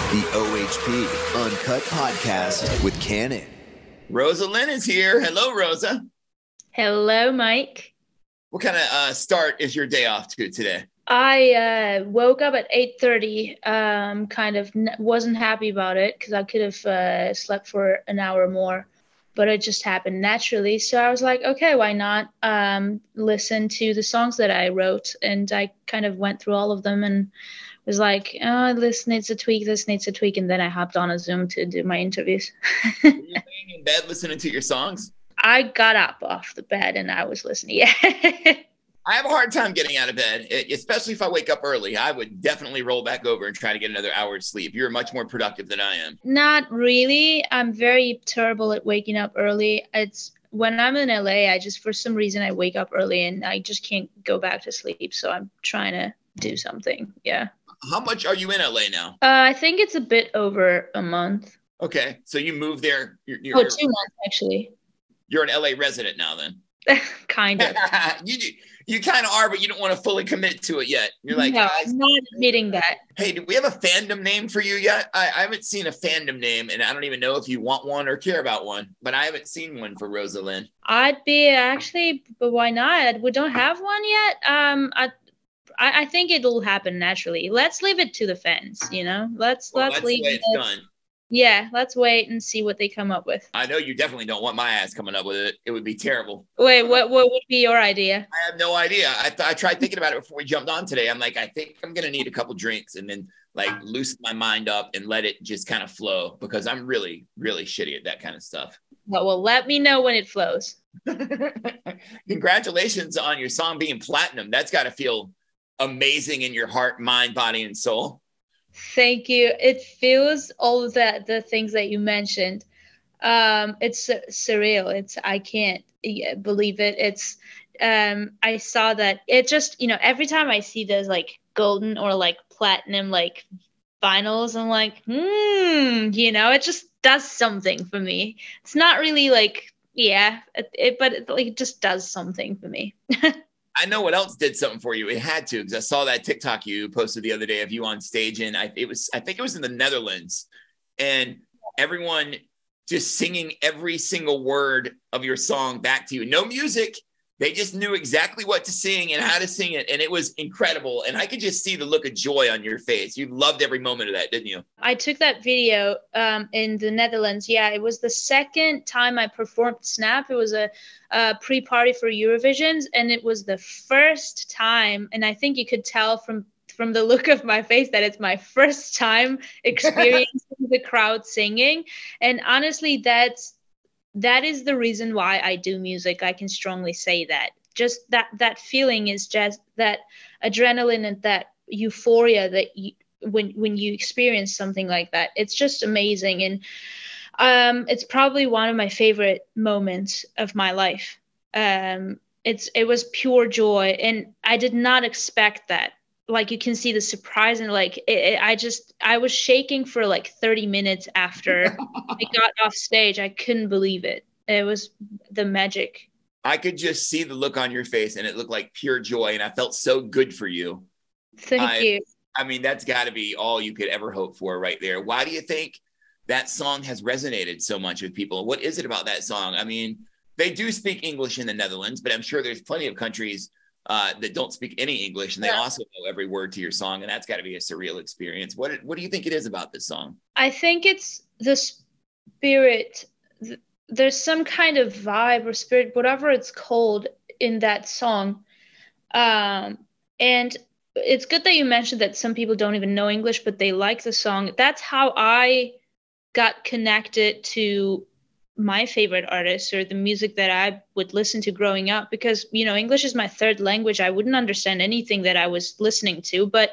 The OHP Uncut Podcast with Kannon. Rosa Linn is here. Hello, Rosa. Hello, Mike. What kind of start is your day off to today? I woke up at 8:30. Wasn't happy about it because I could have slept for an hour more, but it just happened naturally. So I was like, okay, why not listen to the songs that I wrote? And I kind of went through all of them and was like, oh, this needs a tweak, this needs a tweak. And then I hopped on a Zoom to do my interviews. Were you laying in bed listening to your songs? I got up off the bed and I was listening. Yeah. I have a hard time getting out of bed, especially if I wake up early. I would definitely roll back over and try to get another hour of sleep. You're much more productive than I am. Not really. I'm very terrible at waking up early. It's when I'm in LA, for some reason, I wake up early and I just can't go back to sleep. So I'm trying to do something. Yeah. How much are you in LA now? I think it's a bit over a month. Okay. So you moved there. 2 months, actually. You're an LA resident now then? Kind of. You kind of are, but you don't want to fully commit to it yet. You're like, no, I'm not admitting that. Hey, do we have a fandom name for you yet? I haven't seen a fandom name, and I don't even know if you want one or care about one, but I haven't seen one for Rosa Linn. I'd be actually, but why not? We don't have one yet. I think it'll happen naturally. Let's leave it to the fans, you know? Let's leave it. It's done. Yeah, let's wait and see what they come up with. I know you definitely don't want my ass coming up with it. It would be terrible. Wait, what would be your idea? I have no idea. I tried thinking about it before we jumped on today. I'm like, I think I'm going to need a couple drinks and then like loosen my mind up and let it just kind of flow because I'm really, really shitty at that kind of stuff. Well, let me know when it flows. Congratulations on your song being platinum. That's got to feel amazing in your heart, mind, body, and soul. Thank you. It feels all of the things that you mentioned. It's surreal. I can't believe it. It's I saw that it just, every time I see those like golden or like platinum like vinyls, I'm like, it just does something for me. It's not really like, but it just does something for me. I know what else did something for you. It had to, because I saw that TikTok you posted the other day of you on stage, and I think it was in the Netherlands, and everyone just singing every single word of your song back to you. No music. They just knew exactly what to sing and how to sing it, and it was incredible. And I could just see the look of joy on your face. You loved every moment of that, didn't you? I took that video in the Netherlands. Yeah, it was the second time I performed Snap. It was a pre-party for Eurovision, and it was the first time, and I think you could tell from the look of my face that it's my first time experiencing the crowd singing. And honestly, that is the reason why I do music. I can strongly say that. Just that feeling is just that adrenaline and that euphoria that when you experience something like that, it's just amazing. And it's probably one of my favorite moments of my life. It was pure joy, and I did not expect that. Like, you can see the surprise, and like I was shaking for like 30 minutes after I got off stage. I couldn't believe it. It was the magic. I could just see the look on your face, and it looked like pure joy, and I felt so good for you. Thank you. I mean, that's got to be all you could ever hope for right there. Why do you think that song has resonated so much with people? What is it about that song? I mean, they do speak English in the Netherlands, but I'm sure there's plenty of countries that don't speak any English, and they also know every word to your song, and that's got to be a surreal experience. What do you think it is about this song? I think it's the spirit. There's some kind of vibe or spirit, whatever it's called, in that song. And it's good that you mentioned that some people don't even know English, but they like the song. That's how I got connected to my favorite artists or the music that I would listen to growing up, because, English is my third language. I wouldn't understand anything that I was listening to, but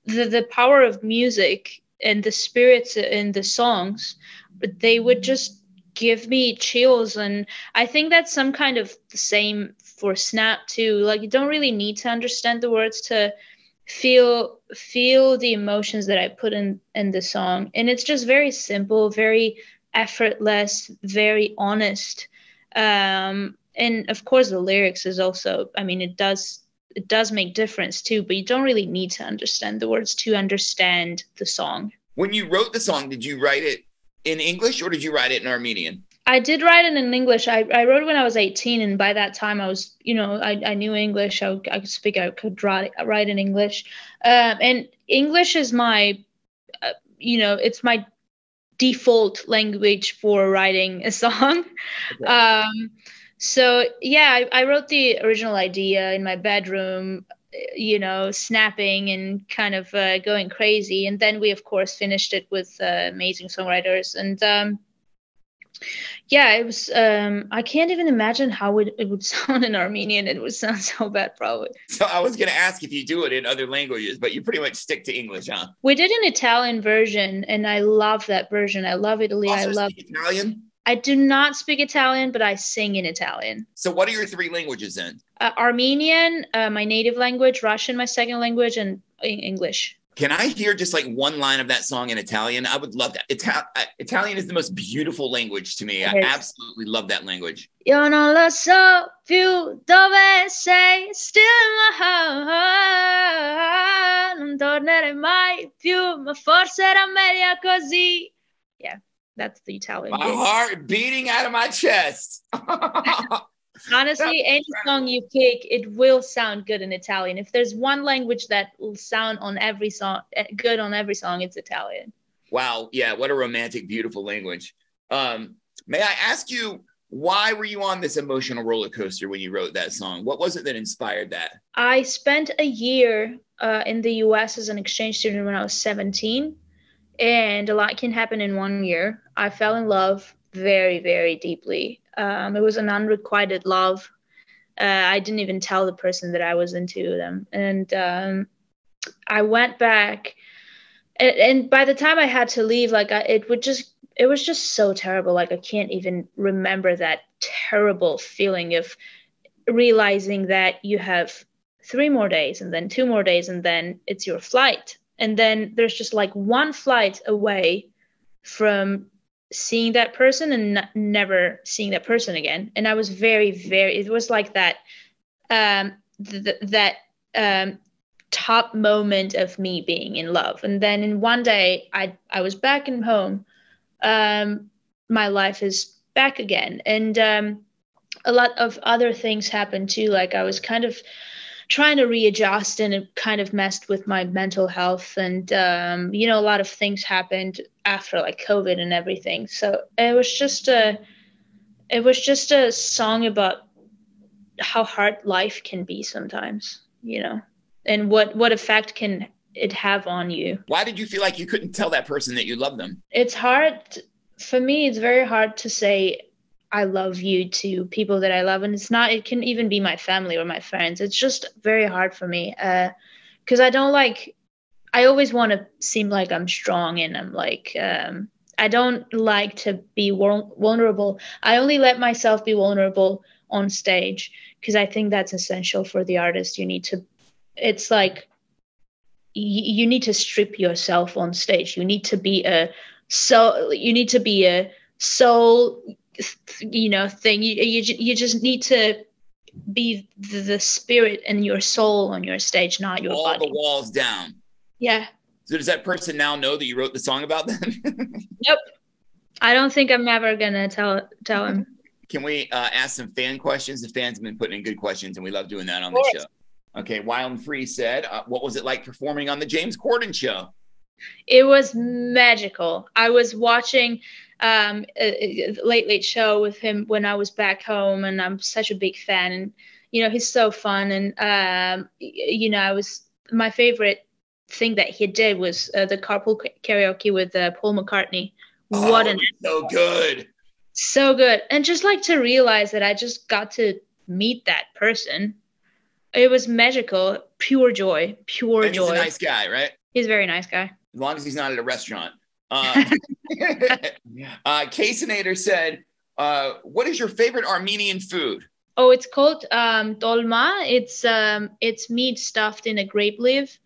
the power of music and the spirits in the songs, they would just give me chills. And I think that's some kind of the same for Snap too. Like, you don't really need to understand the words to feel the emotions that I put in the song. And it's just very simple, very effortless, very honest. And of course the lyrics is also, I mean, it does make difference too, but you don't really need to understand the words to understand the song. When you wrote the song, did you write it in English or did you write it in Armenian? I did write it in English. I wrote it when I was 18, and by that time I was, I knew English. I could speak. I could write in English, and English is my, it's my default language for writing a song. Okay. So yeah, I wrote the original idea in my bedroom, snapping and kind of going crazy, and then we of course finished it with amazing songwriters, and yeah, it was. I can't even imagine how it would sound in Armenian. It would sound so bad, probably. So I was going to ask if you do it in other languages, but you pretty much stick to English, huh? We did an Italian version, and I love that version. I love Italy. Also I love Italian. I do not speak Italian, but I sing in Italian. So what are your 3 languages then? Armenian, my native language, Russian, my second language, and English. Can I hear just like one line of that song in Italian? I would love that. Italian is the most beautiful language to me. I absolutely love that language. Io non lo so più dove sei, still in my heart. Non tornerei mai più, ma forse era meglio così. Yeah, that's the Italian. My heart beating out of my chest. Honestly, any song you pick, it will sound good in Italian. If there's one language that will sound on every song, good on every song, it's Italian. Wow. Yeah. What a romantic, beautiful language. May I ask you, why were you on this emotional roller coaster when you wrote that song? What was it that inspired that? I spent a year in the US as an exchange student when I was 17, and a lot can happen in 1 year. I fell in love very, very deeply. It was an unrequited love. I didn't even tell the person that I was into them. And I went back, and by the time I had to leave, it was just so terrible. Like, I can't even remember that terrible feeling of realizing that you have 3 more days and then 2 more days, and then it's your flight. And then there's just like one flight away from seeing that person and never seeing that person again. And I was very, very, it was like that, top moment of me being in love. And then in one day I was back in home. My life is back again. And a lot of other things happened too. Like, I was kind of trying to readjust, and it kind of messed with my mental health. And, a lot of things happened after like COVID and everything. So it was just a song about how hard life can be sometimes, and what effect can it have on you. Why did you feel like you couldn't tell that person that you love them? It's hard for me. It's very hard to say I love you to people that I love. And it can even be my family or my friends. It's just very hard for me. Cause I always want to seem like I'm strong, and I'm like, I don't like to be vulnerable. I only let myself be vulnerable on stage, because I think that's essential for the artist. It's like, you need to strip yourself on stage. You need to be a soul, thing. You just need to be the spirit and your soul on your stage, not your body. All the walls down. Yeah. So does that person now know that you wrote the song about them? Nope. I don't think I'm ever gonna tell him. Can we ask some fan questions? The fans have been putting in good questions, and we love doing that on the show. Okay, Wild and Free said, what was it like performing on the James Corden show? It was magical. I was watching a Late Late Show with him when I was back home, and I'm such a big fan. And he's so fun. And my favorite thing that he did was the carpool karaoke with Paul McCartney. So good. So good. And just like to realize that I just got to meet that person. It was magical. Pure joy. Pure joy. He's a nice guy, right? He's a very nice guy. As long as he's not at a restaurant. Caseinator said, what is your favorite Armenian food? Oh, it's called dolma. It's meat stuffed in a grape leaf,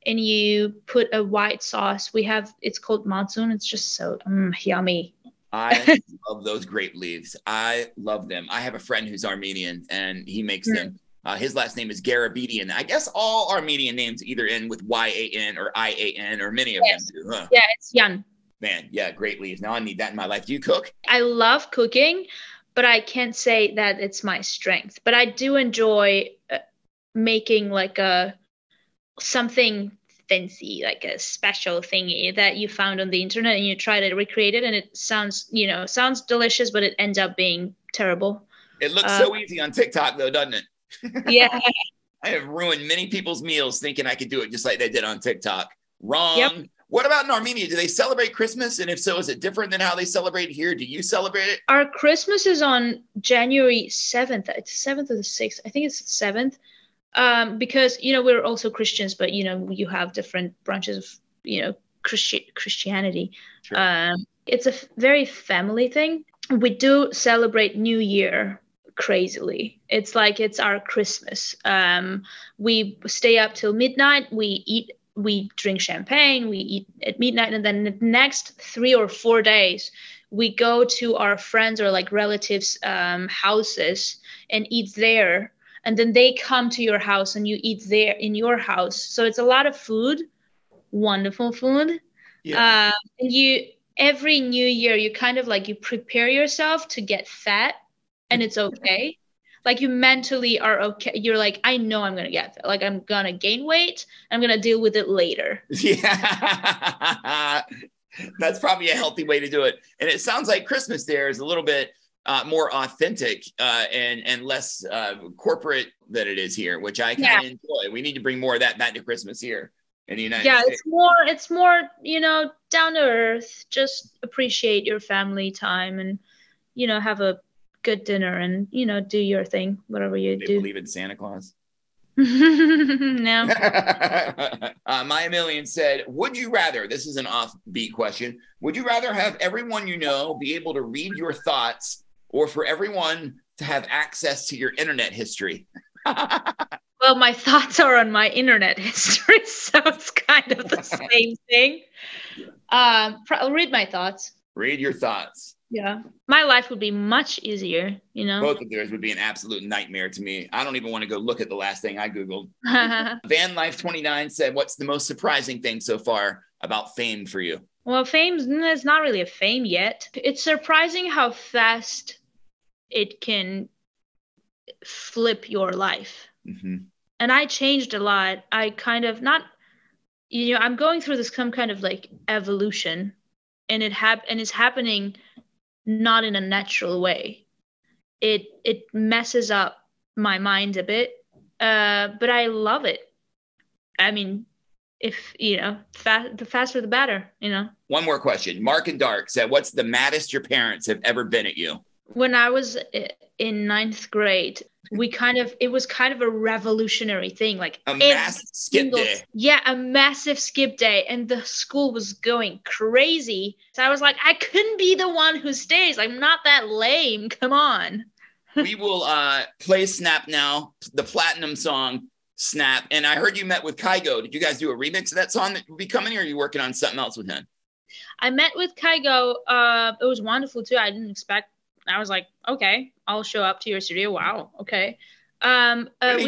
and you put a white sauce. It's called matzoon. It's just so yummy. I love those grape leaves. I love them. I have a friend who's Armenian, and he makes them. His last name is Garabedian. I guess all Armenian names either end with Y-A-N or I-A-N, or many of them do. Huh? Yeah, it's Jan. Man, yeah, great leaves. Now I need that in my life. Do you cook? I love cooking, but I can't say that it's my strength. But I do enjoy making like something fancy, like a special thingy that you found on the internet and you try to recreate it, and it sounds delicious, but it ends up being terrible. It looks so easy on TikTok though, doesn't it? Yeah. I have ruined many people's meals thinking I could do it just like they did on TikTok. Wrong. Yep. What about in Armenia? Do they celebrate Christmas? And if so, is it different than how they celebrate here? Do you celebrate it? Our Christmas is on January 7th. It's 7th or the 6th. I think it's the 7th. Because, we're also Christians, but, you have different branches of, Christianity. Sure. It's a very family thing. We do celebrate New Year crazily. It's like it's our Christmas. We stay up till midnight. We drink champagne. We eat at midnight, and then the next 3 or 4 days, we go to our friends or like relatives' houses and eat there. And then they come to your house and you eat there in your house. So it's a lot of food, wonderful food. Yeah. Every New Year, you kind of like you prepare yourself to get fat. And it's okay. Like you mentally are okay. You're like, I know I'm going to get fat. Like I'm going to gain weight. I'm going to deal with it later. Yeah. That's probably a healthy way to do it. And it sounds like Christmas there is a little bit more authentic and less corporate than it is here, which I kind of enjoy. We need to bring more of that back to Christmas here in the United States. It's more, down to earth. Just appreciate your family time and, have a good dinner and, do your thing, whatever you do. They believe in Santa Claus? No. Maya Million said, would you rather, this is an offbeat question, would you rather have everyone be able to read your thoughts, or for everyone to have access to your internet history? Well, my thoughts are on my internet history, so it's kind of the same thing. I'll read my thoughts. Read your thoughts. Yeah. My life would be much easier, Both of theirs would be an absolute nightmare to me. I don't even want to go look at the last thing I Googled. Van Life 29 said, what's the most surprising thing so far about fame for you? Well, fame is not really a fame yet. It's surprising how fast it can flip your life. Mm-hmm. And I changed a lot. I kind of I'm going through some kind of like evolution, and it's happening not in a natural way. It messes up my mind a bit, but I love it. I mean, if the faster the better. One more question. Mark and Dark said, what's the maddest your parents have ever been at you? When I was in 9th grade, it was kind of a revolutionary thing, like a massive skip day. Yeah, a massive skip day, and the school was going crazy. So I was like, I couldn't be the one who stays. I'm not that lame. Come on. We will play Snap now, the platinum song Snap. And I heard you met with Kygo. Did you guys do a remix of that song that will be coming, or are you working on something else with him? I met with Kygo. It was wonderful too. I didn't expect. I was like, okay, I'll show up to your studio. Wow, okay. We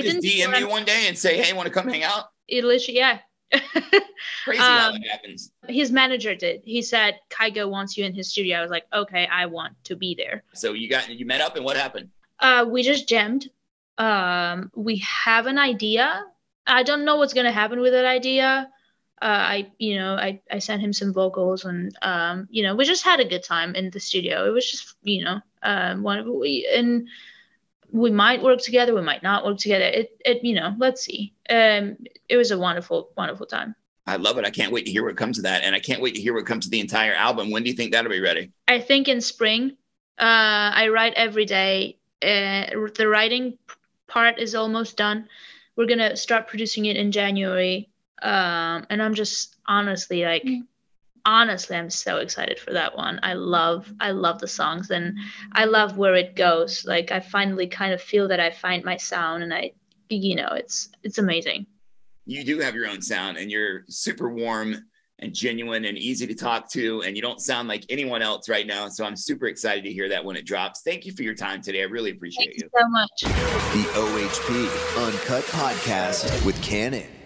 just DM you one day and say, hey, want to come hang out? Literally, yeah. Crazy how that happens. His manager did. He said, Kygo wants you in his studio. I was like, okay, I want to be there. So you met up, and what happened? We just jammed. We have an idea. I don't know what's gonna happen with that idea. I sent him some vocals, and we just had a good time in the studio. It was just we might work together, we might not work together. Let's see. It was a wonderful, wonderful time. I love it. I can't wait to hear what comes of that, and I can't wait to hear what comes to the entire album. When do you think that'll be ready? I think in spring. I write every day. The writing part is almost done. We're gonna start producing it in January. And I'm just honestly, I'm so excited for that one. I love the songs, and I love where it goes. Like I finally kind of feel that I find my sound, and it's amazing. You do have your own sound, and you're super warm and genuine and easy to talk to. And you don't sound like anyone else right now. So I'm super excited to hear that when it drops. Thank you for your time today. I really appreciate you. Thank you so much. The OHP Uncut Podcast with Kannon.